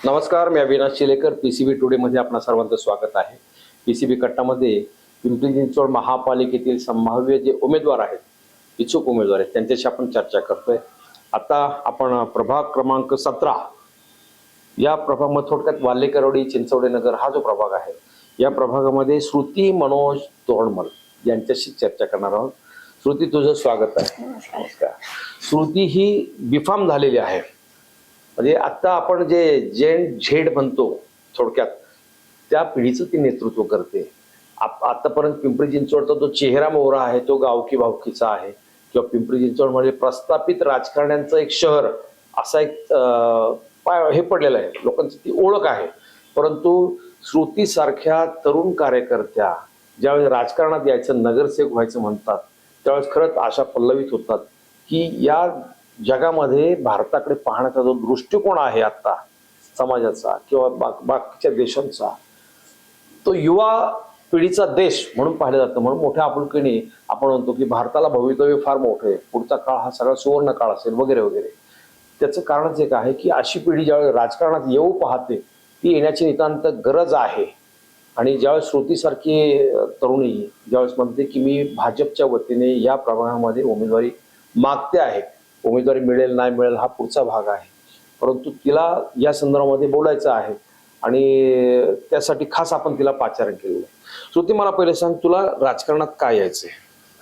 नमस्कार, मी Avinash चिलेकर. PCB today मध्ये आपणा सर्वांचं स्वागत आहे. पीसीबी कट्टामध्ये पिंपरी चिंचवड महापालिकेतील संभाव्य जे उमेदवार आहेत, इच्छुक उमेदवार आहेत, त्यांच्याशी आपण चर्चा करतोय. आता आपण प्रभाग क्रमांक 17 या प्रभागामध्ये थोडक्यात वाल्हेकरवाडी चिंचवडे नगर हा जो प्रभाग आहे, या प्रभागामध्ये श्रुती मनोज तोरडमल यांच्याशी चर्चा करणार आहोत. श्रुती, तुझं स्वागत आहे. नमस्कार. श्रुती ही बीफार्म झालेली आहे, म्हणजे आता आपण जे जेन झेड म्हणतो थोडक्यात त्या पिढीचं ती नेतृत्व करते. आतापर्यंत पिंपरी चिंचवडचा जो चेहरा मोहरा आहे तो गावकी भावकीचा आहे, किंवा पिंपरी चिंचवड म्हणजे प्रस्थापित राजकारण्यांचं एक शहर असा एक हे पडलेलं आहे, लोकांची ती ओळख आहे. परंतु श्रुतीसारख्या तरुण कार्यकर्त्या ज्यावेळेस राजकारणात यायचं, नगरसेवक व्हायचं म्हणतात, त्यावेळेस खरंच आशा पल्लवित होतात की या जगामध्ये भारताकडे पाहण्याचा जो दृष्टिकोन आहे आता समाजाचा किंवा बाकीच्या देशांचा, तो युवा पिढीचा देश म्हणून पाहिलं जातं. म्हणून मोठ्या आपुलकीने आपण म्हणतो की भारताला भवितव्य फार मोठं आहे, पुढचा काळ हा सगळा सुवर्ण काळ असेल वगैरे वगैरे. त्याचं कारणच एक आहे की अशी पिढी ज्यावेळेस राजकारणात येऊ पाहते, ती येण्याची नितांत गरज आहे. आणि ज्यावेळेस श्रुतीसारखी तरुणी ज्यावेळेस म्हणते की मी भाजपच्या वतीने या प्रभागामध्ये उमेदवारी मागते आहे, उमेदवारी मिळेल नाही मिळेल हा पुढचा भाग आहे, परंतु तिला या संदर्भामध्ये बोलायचं आहे आणि त्यासाठी खास आपण तिला पाचारण केलेलं आहे. श्रुती, मला पहिले सांग, तुला राजकारणात काय यायचंय?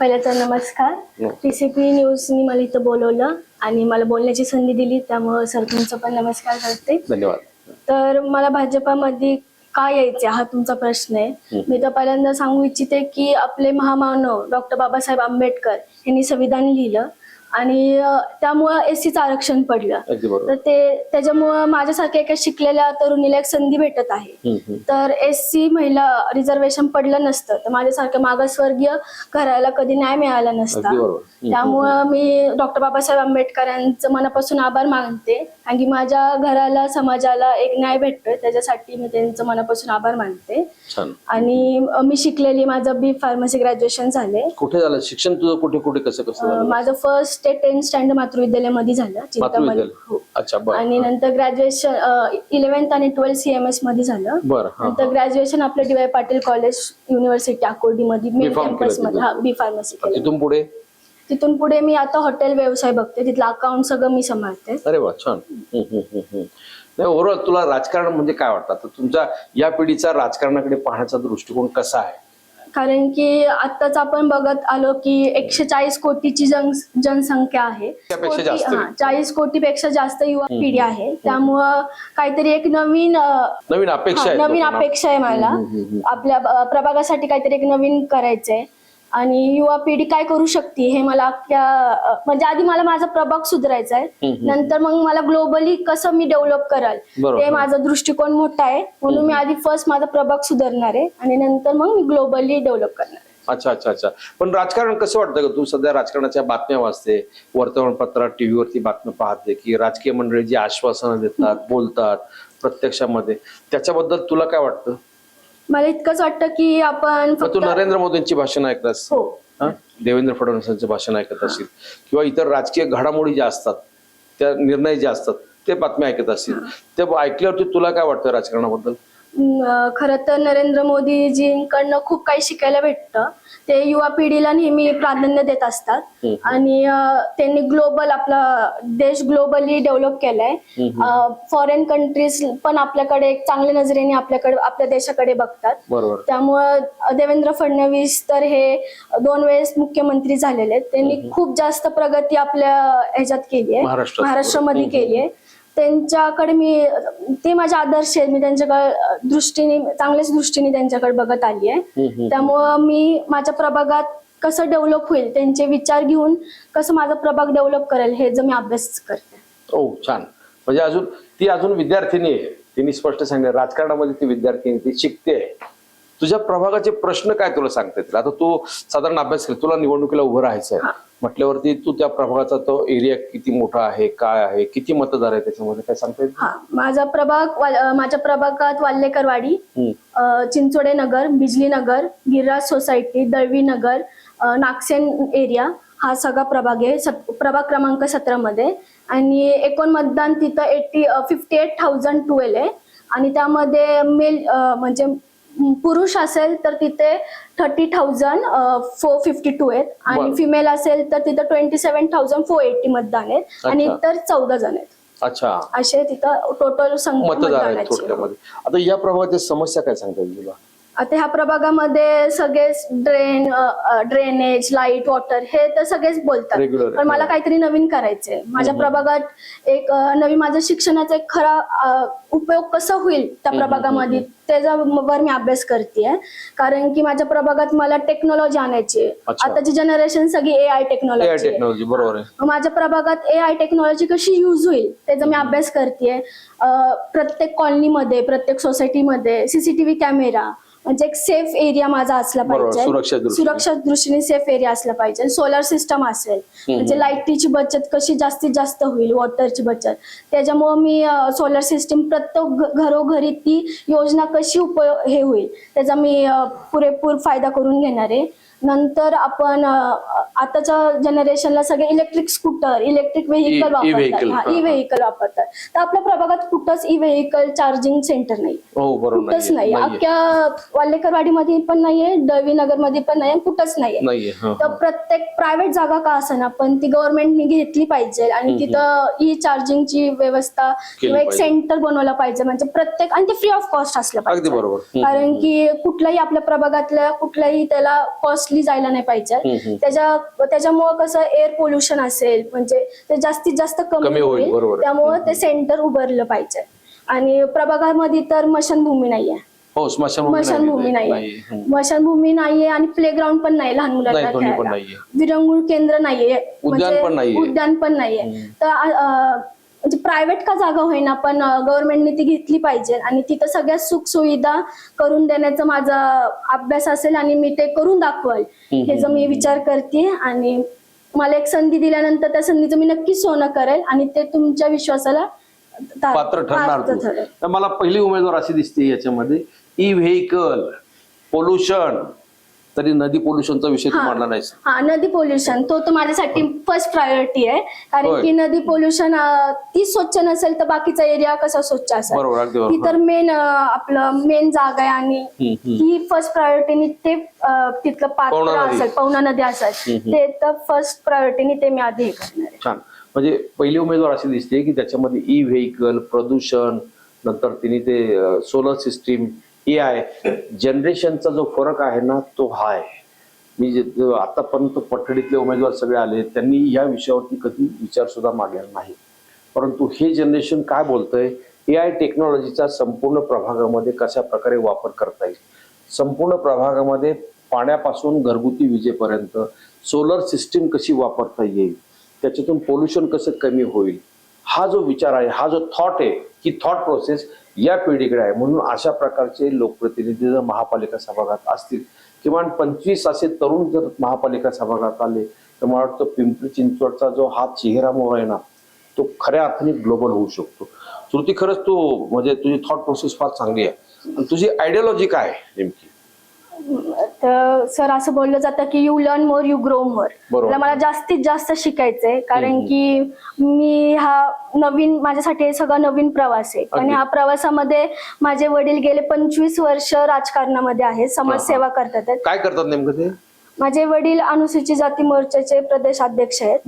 पहिलं तर नमस्कार. पीसीबी न्यूजनी मला इथं बोलवलं आणि मला बोलण्याची संधी दिली, त्यामुळे सर तुमचा पण नमस्कार करते. धन्यवाद. तर मला भाजपामध्ये काय यायचे हा तुमचा प्रश्न आहे. मी तर पहिल्यांदा सांगू इच्छिते की आपले महामानव डॉक्टर बाबासाहेब आंबेडकर यांनी संविधान लिहिलं आणि त्यामुळं एससीचं आरक्षण पडलं. तर त्याच्यामुळं माझ्यासारख्या एका शिकलेल्या तरुणीला एक संधी भेटत आहे. तर एससी महिला रिझर्वेशन पडलं नसतं तर माझ्यासारख्या मागासवर्गीय घराला कधी न्याय मिळाला नसता. त्यामुळं मी डॉक्टर बाबासाहेब आंबेडकर यांचं मनापासून आभार मानते, कारण की माझ्या घराला समाजाला एक न्याय भेटतोय, त्याच्यासाठी मी त्यांचं मनापासून आभार मानते. आणि मी शिकलेली, माझं बी फार्मसी ग्रॅज्युएशन झाले. कुठे झालं शिक्षण तुझं? कुठे कुठे कसं कसं? माझं फर्स्ट ते 10th स्टँडर्ड मातृविद्यालयामध्ये झालं, चिंतामणी. आणि नंतर ग्रॅज्युएशन 11th आणि 12th CMS मध्ये झालं. नंतर ग्रॅज्युएशन आपलं DY पाटील कॉलेज युनिव्हर्सिटी अकोर्डी मध्ये मेन कॅम्पस मध्ये बी फार्मसी केलं. तिथून पुढे मी आता हॉटेल व्यवसाय बघते, तिथलं अकाउंट सगळं मी सांभाळते. अरे वा, छान. नाही, ओव्हरऑल तुला राजकारण म्हणजे काय वाटतं? तर तुमच्या या पिढीचा राजकारणाकडे पाहण्याचा दृष्टिकोन कसा आहे? कारण की आताच आपण बघत आलो की 140 कोटीची जनसंख्या आहे, 40 कोटीपेक्षा जास्त युवा पिढी आहे. त्यामुळं काहीतरी एक नवीन अपेक्षा आहे मला. आपल्या प्रभागासाठी काहीतरी एक नवीन करायचंय आणि युवा पिढी काय करू शकते हे मला म्हणजे आधी मला माझा प्रभाग सुधारायचा आहे, नंतर मग मला ग्लोबली कसं मी डेव्हलप कराल ते माझा दृष्टिकोन मोठा आहे. म्हणून मी आधी फर्स्ट माझा प्रभाग सुधारणार आहे आणि नंतर मग मी ग्लोबली डेव्हलप करणार आहे. अच्छा अच्छा अच्छा. पण राजकारण कसं वाटतं का? तू सध्या राजकारणाच्या बातम्या वाचते, वर्तमानपत्रात, टीव्हीवरती बातम्या पाहते की राजकीय मंडळी जी आश्वासनं देतात, बोलतात प्रत्यक्षामध्ये, त्याच्याबद्दल तुला काय वाटतं? मला इतकंच वाटतं की आपण तू नरेंद्र मोदींची भाषण ऐकतास, देवेंद्र फडणवीसांचे भाषण ऐकत असतील, किंवा इतर राजकीय घडामोडी ज्या असतात, त्या निर्णय जे असतात ते बातम्या ऐकत असतील, ते ऐकल्यावरती तुला काय वाटतं राजकारणाबद्दल? खरं तर नरेंद्र मोदीजींकडनं खूप काही शिकायला भेटतं. ते युवा पिढीला नेहमी प्राधान्य देत असतात आणि त्यांनी ग्लोबल आपला देश ग्लोबली डेव्हलप केलाय. फॉरेन कंट्रीज पण आपल्याकडे एक चांगल्या नजरेने आपल्या देशाकडे बघतात. त्यामुळं देवेंद्र फडणवीस तर हे 2 वेळेस मुख्यमंत्री झालेले आहेत. त्यांनी खूप जास्त प्रगती आपल्या ह्याच्यात केली आहे, महाराष्ट्रामध्ये केली आहे. त्यांच्याकडे ते माझे आदर्श आहेत. मी त्यांच्याकडे चांगल्याच दृष्टीने त्यांच्याकडे बघत आली आहे. त्यामुळं मी माझ्या प्रभागात कसं डेव्हलप होईल, त्यांचे विचार घेऊन कसं माझा प्रभाग डेव्हलप करेल हे मी अभ्यास करते. ओ, छान. म्हणजे ती अजून विद्यार्थिनी आहे. तिने स्पष्ट सांगितलं राजकारणामध्ये ती विद्यार्थिनी, ती शिकते. तुझ्या प्रभागाचे प्रश्न काय तुला सांगता येतील? आता तू साधारण अभ्यास केला, तुला निवडणुकीला उभं राहायचंय म्हटल्यावरती तू त्या प्रभागाचा तो एरिया किती मोठा आहे, काय आहे, किती मतदार आहे, त्याच्यामध्ये काय सांगता येईल? माझ्या प्रभागात वाल्हेकरवाडी, चिंचोडे नगर, बिजली नगर, गिरिराज सोसायटी, दळवी नगर, नागसेन एरिया हा सगळा प्रभाग आहे प्रभाग क्रमांक 17 मध्ये. आणि एकूण मतदान तिथं 58,012 आहे आणि त्यामध्ये मेल म्हणजे पुरुष असेल तर तिथे 30,452 आहेत आणि बरं. फिमेल असेल तर तिथं 27,480 मतदान आहेत आणि अच्छा. इतर 14 जण आहेत. अच्छा, असे तिथं टोटल संख्या मतदार आहेत मतदानाची. थोडक्यामध्ये. आता या प्रभागातील समस्या काय सांगता येईल तुला? आता ह्या प्रभागामध्ये सगळेच ड्रेनेज, लाईट, वॉटर हे तर सगळेच बोलतात. Regular. पण मला काहीतरी नवीन करायचंय. माझ्या प्रभागात एक नवीन माझ्या शिक्षणाचा एक खरा उपयोग कसा होईल त्या प्रभागामध्ये त्याच्यावर मी अभ्यास करतेय. कारण की माझ्या प्रभागात मला टेक्नॉलॉजी आणायची आहे. अच्छा. आताची जनरेशन सगळी AI टेक्नॉलॉजी. टेक्नॉलॉजी, बरोबर आहे. माझ्या प्रभागात AI टेक्नॉलॉजी कशी युज होईल त्याचा मी अभ्यास करतेय. प्रत्येक कॉलनीमध्ये, प्रत्येक सोसायटीमध्ये CCTV कॅमेरा म्हणजे एक सेफ एरिया माझा असला पाहिजे. सुरक्षा दृष्टीने सेफ एरिया असला पाहिजे. सोलर सिस्टम असेल म्हणजे लाईटीची बचत कशी जास्तीत जास्त होईल, वॉटरची बचत. त्याच्यामुळे मी सोलर सिस्टम प्रत्येक घरोघरी ती योजना कशी हे होईल त्याचा मी पुरेपूर फायदा करून घेणार आहे. नंतर आपण आताच्या जनरेशनला सगळे इलेक्ट्रिक स्कूटर, इलेक्ट्रिक व्हेकल वापरतात. ई व्हेकल वापरतात. तर आपल्या प्रभागात कुठंच ई व्हेकल चार्जिंग सेंटर नाही. कुठंच नाही. अख्ख्या वाल्लेकरवाडीमध्ये पण नाहीये, दळवी नगर मध्ये पण नाही, कुठंच नाहीये. तर प्रत्येक प्रायव्हेट जागा का असेना पण ती गव्हर्नमेंटने घेतली पाहिजे आणि तिथं ई चार्जिंगची व्यवस्था किंवा एक सेंटर बनवलं पाहिजे. म्हणजे प्रत्येक आणि ते फ्री ऑफ कॉस्ट असलं पाहिजे. कारण की कुठलाही आपल्या प्रभागातल्या कुठलाही त्याला कॉस्ट जायला नाही पाहिजे. त्याच्यामुळे कसं एअर पोल्युशन असेल म्हणजे ते जास्तीत जास्त कमी होईल. त्यामुळे ते सेंटर उभारलं पाहिजे. आणि प्रभागामध्ये तर स्मशानभूमी नाहीये. स्मशानभूमी नाहीये. स्मशानभूमी नाहीये आणि प्लेग्राऊंड पण नाही लहान मुलांना खेळायला. विरंगुळ केंद्र नाहीये, उद्यान पण नाहीये. तर म्हणजे प्रायव्हेट का जागा होईना पण गव्हर्नमेंटने ती घेतली पाहिजे आणि तिथं सगळ्या सुख सुविधा करून देण्याचा माझा अभ्यास असेल आणि मी ते करून दाखवाल हे जर मी विचार करते. आणि मला एक संधी दिल्यानंतर त्या संधीचं मी नक्कीच सोनं करेल आणि ते तुमच्या विश्वासाला पात्र ठरणार. मला पहिली उमेदवार अशी दिसते याच्यामध्ये ई व्हेकल पोल्युशन. तरी नदी पोल्युशनचा विषय तू मांडला नाही. हा, नदी पोल्युशन तो माझ्यासाठी फर्स्ट प्रायोरिटी आहे. कारण की नदी पोल्युशन ती स्वच्छ नसेल तर बाकीचा एरिया कसा स्वच्छ असेल. ती तर आपलं मेन जागा आहे आणि ही फर्स्ट प्रायोरिटीने ते तिथलं पात्र असेल, पवना नदी असेल ते तर फर्स्ट प्रायोरिटीने ते मी आधी हे करणार आहे. छान. म्हणजे पहिली उमेदवार अशी दिसते की त्याच्यामध्ये ई व्हेकल, प्रदूषण, नंतर तिने ते सोलर सिस्टीम, AI जनरेशनचा जो फरक आहे ना तो हा आहे. मी आतापर्यंत पठडीतले उमेदवार सगळे आले त्यांनी या विषयावरती कधी विचार सुद्धा मागलेला नाही. परंतु हे जनरेशन काय बोलतंय, AI टेक्नॉलॉजीचा संपूर्ण प्रभागामध्ये कशा प्रकारे वापर करता येईल, संपूर्ण प्रभागामध्ये पाण्यापासून घरगुती विजेपर्यंत सोलर सिस्टीम कशी वापरता येईल, त्याच्यातून पोल्युशन कसं कमी होईल, हा जो विचार आहे, हा जो थॉट आहे, ही थॉट प्रोसेस या पिढीकडे आहे. म्हणून अशा प्रकारचे लोकप्रतिनिधी जर महापालिका सभागृहात असतील, किमान 25 असे तरुण जर महापालिका सभागृहात आले तर मला वाटतं पिंपरी चिंचवडचा जो हा चेहरा मोहरा आहे ना तो खऱ्या अर्थाने ग्लोबल होऊ शकतो. श्रुती, खरंच तू म्हणजे तुझी थॉट प्रोसेस फार चांगली आहे. तुझी आयडियोलॉजी काय आहे नेमकी? तर सर असं बोललं जातं की you learn more you grow more. मला जास्तीत जास्त शिकायचंय कारण की मी हा नवीन माझ्यासाठी हे सगळं नवीन प्रवास आहे. आणि ह्या प्रवासामध्ये माझे वडील गेले 25 वर्ष राजकारणामध्ये आहेत, समाजसेवा करतात. काय करतात नेमकं ते? माझे वडील अनुसूचित जाती मोर्चाचे प्रदेश अध्यक्ष आहेत.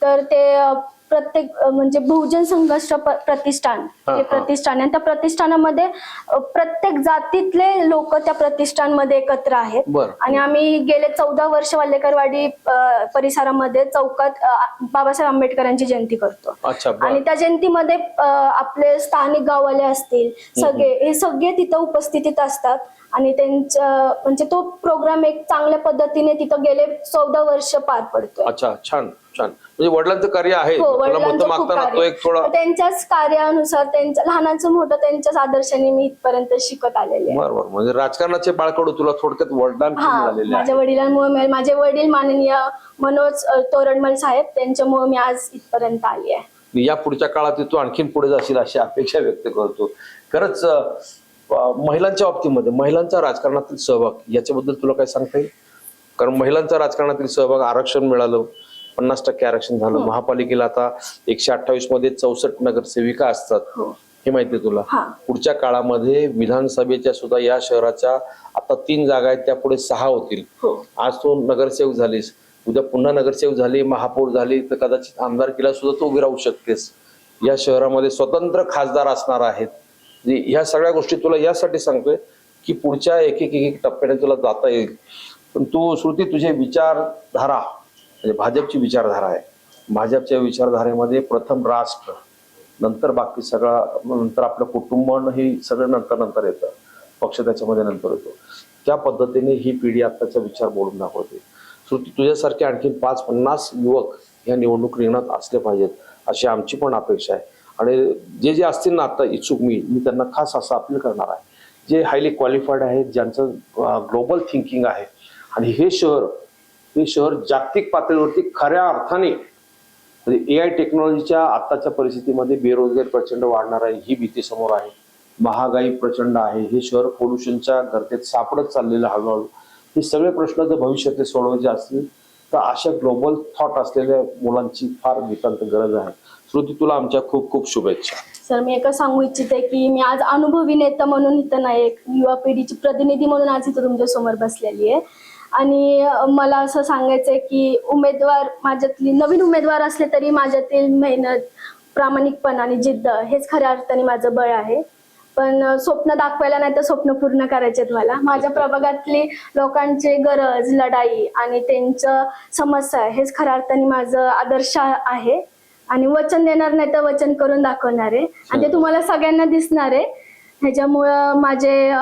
तर ते प्रत्येक म्हणजे बहुजन संघर्ष प्रतिष्ठान हे प्रतिष्ठान आहे. त्या प्रतिष्ठानामध्ये प्रत्येक जातीतले लोक त्या प्रतिष्ठानमध्ये एकत्र आहेत. आणि आम्ही गेले 14 वर्ष वाल्लेकरवाडी परिसरामध्ये चौकात बाबासाहेब आंबेडकरांची जयंती करतो. आणि त्या जयंतीमध्ये आपले स्थानिक गाववाले असतील हे सगळे तिथं उपस्थितीत असतात. आणि त्यांचं म्हणजे तो प्रोग्राम एक चांगल्या पद्धतीने तिथं गेले 14 वर्ष पार पडतो. अच्छा, छान छान. म्हणजे वडिलांचं कार्य आहे. त्यांच्याच कार्यानुसार त्यांच्या लहानाचं मोठं त्यांच्याच आदर्शाने मी इथपर्यंत शिकत आलेले. बरोबर. म्हणजे राजकारणाचे बाळकडू तुला थोडक्यात वडिलांमुळे माझ्या वडिलांमुळे माझे वडील माननीय मनोज तोरडमल साहेब त्यांच्यामुळे मी आज इथपर्यंत आली आहे. या पुढच्या काळात तू आणखीन पुढे जाशील अशी अपेक्षा व्यक्त करतो. खरंच महिलांच्या बाबतीमध्ये महिलांचा राजकारणातील सहभाग याच्याबद्दल तुला काय सांगता येईल? कारण महिलांचा राजकारणातील सहभाग, आरक्षण मिळालं, 50% आरक्षण झालं. महापालिकेला आता 128 मध्ये 64 नगरसेविका असतात. हो. हे माहितीये तुला? हा. पुढच्या काळामध्ये विधानसभेच्या सुद्धा या शहराच्या आता 3 जागा आहेत, त्या पुढे 6 होतील. हो. आज तू नगरसेवक झालीस, उद्या पुन्हा नगरसेवक झाली, महापौर झाली, तर कदाचित आमदारकीला सुद्धा तू उभी राहू शकतेस. या शहरामध्ये स्वतंत्र खासदार असणार आहेत. ह्या सगळ्या गोष्टी तुला यासाठी सांगतोय की पुढच्या एक एक टप्प्याने तुला जाता येईल. पण तू श्रुती, तुझे विचारधारा म्हणजे भाजपची विचारधारा आहे. भाजपच्या विचारधारेमध्ये प्रथम राष्ट्र, नंतर बाकी सगळं, नंतर आपलं कुटुंब, हे सगळं नंतर येतं. पक्ष त्याच्यामध्ये नंतर येतो. त्या पद्धतीने ही पिढी आत्ताचा विचार बोलून दाखवते. श्रुती, तुझ्यासारखे आणखी 5-50 युवक या निवडणूक रिंगणात असले पाहिजेत, अशी आमची पण अपेक्षा आहे. आणि जे असतील ना आता इच्छुक, मी त्यांना खास असं अपील करणार आहे, जे हायली क्वालिफाईड आहेत, ज्यांचं ग्लोबल थिंकिंग आहे. आणि हे शहर जागतिक पातळीवरती खऱ्या अर्थाने AI टेक्नॉलॉजीच्या आताच्या परिस्थितीमध्ये बेरोजगारी प्रचंड वाढणार आहे, ही भीती समोर आहे. महागाई प्रचंड आहे. हे शहर पोल्युशनच्या गर्तेत सापडत चाललेलं हळूहळू. हे सगळे प्रश्न जर भविष्यात सोडवायचे असतील तर अशा ग्लोबल थॉट असलेल्या मुलांची फार नितांत गरज आहे. श्रुती, तुला आमच्या खूप खूप शुभेच्छा. सर, मी एकच सांगू इच्छिते की मी आज अनुभवी नेता म्हणून इथं नाही, एक युवा पिढीची प्रतिनिधी म्हणून आज इथं तुमच्या समोर बसलेली आहे. आणि मला असं सांगायचंय की उमेदवार माझ्यातली नवीन उमेदवार असले तरी माझ्यातील मेहनत, प्रामाणिकपणा आणि जिद्द हेच खऱ्या अर्थाने माझं बळ आहे. पण स्वप्न दाखवायला नाही तर स्वप्न पूर्ण करायचे मला. माझ्या प्रभागातली लोकांची गरज, लढाई आणि त्यांचं समस्या हेच खऱ्या अर्थाने माझं आदर्श आहे. आणि वचन देणार नाही तर वचन करून दाखवणार आहे. आणि ते तुम्हाला सगळ्यांना दिसणार आहे. ह्याच्यामुळं माझे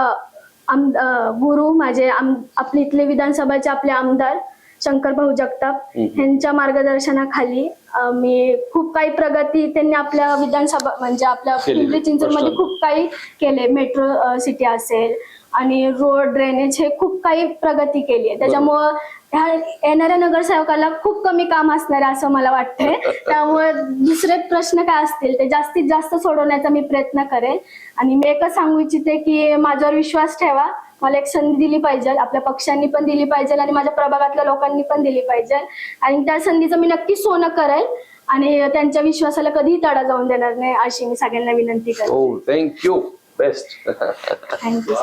गुरु, माझे आपल्या इथले विधानसभाचे आपले आमदार शंकर भाऊ जगताप यांच्या मार्गदर्शनाखाली मी खूप काही प्रगती, त्यांनी आपल्या विधानसभा म्हणजे आपल्या पिंपरी चिंचवडमध्ये खूप काही केले. मेट्रो सिटी असेल आणि रोड, ड्रेनेज, हे खूप काही प्रगती केली आहे. त्याच्यामुळं ह्या येणाऱ्या नगरसेवकाला खूप कमी काम असणार आहे असं मला वाटतंय. त्यामुळे दुसरे प्रश्न काय असतील ते जास्तीत जास्त सोडवण्याचा मी प्रयत्न करेन. आणि मी एकच सांगू इच्छिते की माझ्यावर विश्वास ठेवा. मला एक संधी दिली पाहिजे, आपल्या पक्षांनी पण दिली पाहिजे आणि माझ्या प्रभागातल्या लोकांनी पण दिली पाहिजे. आणि त्या संधीचं मी नक्की सोनं करेल आणि त्यांच्या विश्वासाला कधीही तडा जाऊन देणार नाही अशी मी सगळ्यांना विनंती करते. थँक्यू. बेस्ट. थँक्यू.